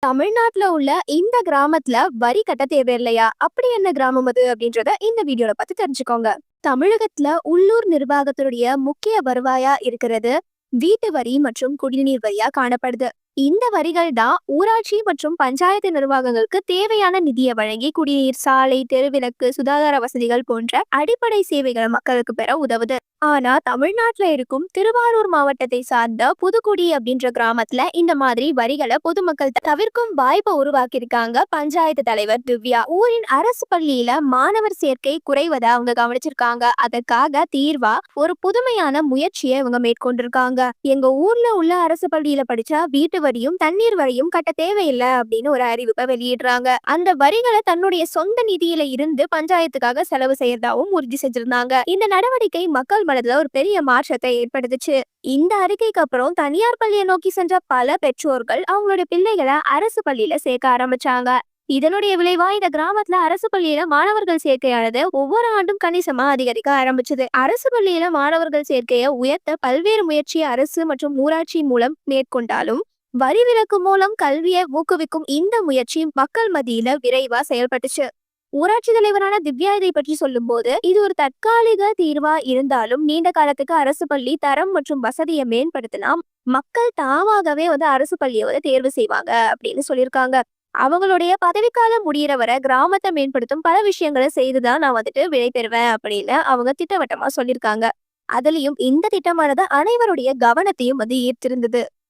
தமிழ்நாட்டுல உள்ள இந்த கிராமத்துல வரி கட்ட தேவையில்லையா? அப்படி என்ன கிராமம் அது அப்படின்றத இந்த வீடியோல பார்த்து தெரிஞ்சுக்கோங்க. தமிழகத்துல உள்ளூர் நிர்வாகத்துடைய முக்கிய வருவாயா இருக்கிறது வீட்டு வரி மற்றும் குடிநீர் வரியா காணப்படுது. இந்த வரிகள் தான் ஊராட்சி மற்றும் பஞ்சாயத்து நிர்வாகங்களுக்கு தேவையான நிதியை வழங்கி குடிநீர், சாலை, தெருவிளக்கு, சுகாதார வசதிகள் போன்ற அடிப்படை சேவைகளை மக்களுக்கு பெற உதவுது. ஆனா தமிழ்நாட்டுல இருக்கும் திருவாரூர் மாவட்டத்தை சார்ந்த புதுக்குடி அப்படின்ற கிராமத்துல இந்த மாதிரி வரிகளை பொதுமக்கள் தவிர்க்கும் வாய்ப்பை உருவாக்கியிருக்காங்க பஞ்சாயத்து தலைவர் திவ்யா. ஊரின் அரசு பள்ளியில மாணவர் சேர்க்கை குறைவதை அவங்க கவனிச்சிருக்காங்க. அதற்காக தீர்வா ஒரு புதுமையான முயற்சியை இவங்க மேற்கொண்டிருக்காங்க. எங்க ஊர்ல உள்ள அரசு பள்ளியில படிச்சா வீட்டு வரியும் தண்ணீர் வரியும் கட்ட தேவையில்லை அப்படின்னு ஒரு அறிவிப்பை வெளியிடுறாங்க. அந்த வரிகளை தன்னுடைய சொந்த நிதியில இருந்து பஞ்சாயத்துக்காக செலவு செய்யறதாவும் உறுதி செஞ்சிருந்தாங்க. இந்த நடவடிக்கை மக்கள் மனதுல ஒரு பெரிய மாற்றத்தை ஏற்படுத்துச்சு. இந்த அறிக்கைக்கு அப்புறம் தனியார் பள்ளியை நோக்கி சென்ற பல பெற்றோர்கள் அவங்களுடைய பிள்ளைகளை அரசு பள்ளியில சேர்க்க ஆரம்பிச்சாங்க. இதனுடைய விளைவா இந்த கிராமத்துல அரசு பள்ளியில மாணவர்கள் சேர்க்கையானது ஒவ்வொரு ஆண்டும் கணிசமா அதிகரிக்க ஆரம்பிச்சது. அரசு பள்ளியில மாணவர்கள் சேர்க்கையை உயர்த்த பல்வேறு முயற்சியை அரசு மற்றும் ஊராட்சி மூலம் மேற்கொண்டாலும் வரி விலக்கு மூலம் கல்வியை ஊக்குவிக்கும் இந்த முயற்சி மக்கள் மத்தியில விரைவா செயல்பட்டுச்சு. ஊராட்சி தலைவரான திவ்யா இதை பற்றி சொல்லும் போது, இது ஒரு தற்காலிக தீர்வா இருந்தாலும் நீண்ட காலத்துக்கு அரசு பள்ளி தரம் மற்றும் வசதியை மேம்படுத்தினா மக்கள் தாமாகவே அரசு பள்ளியை தேர்வு செய்வாங்க அப்படின்னு சொல்லியிருக்காங்க. அவங்களுடைய பதவிக்காலம் முடியிற வரை கிராமத்தை மேம்படுத்தும் பல விஷயங்களை செய்துதான் நான் விடை பெறுவேன் அப்படின்னு அவங்க திட்டவட்டமா சொல்லியிருக்காங்க. அதுலயும் இந்த திட்டமானது அனைவருடைய கவனத்தையும் ஈர்த்திருந்தது.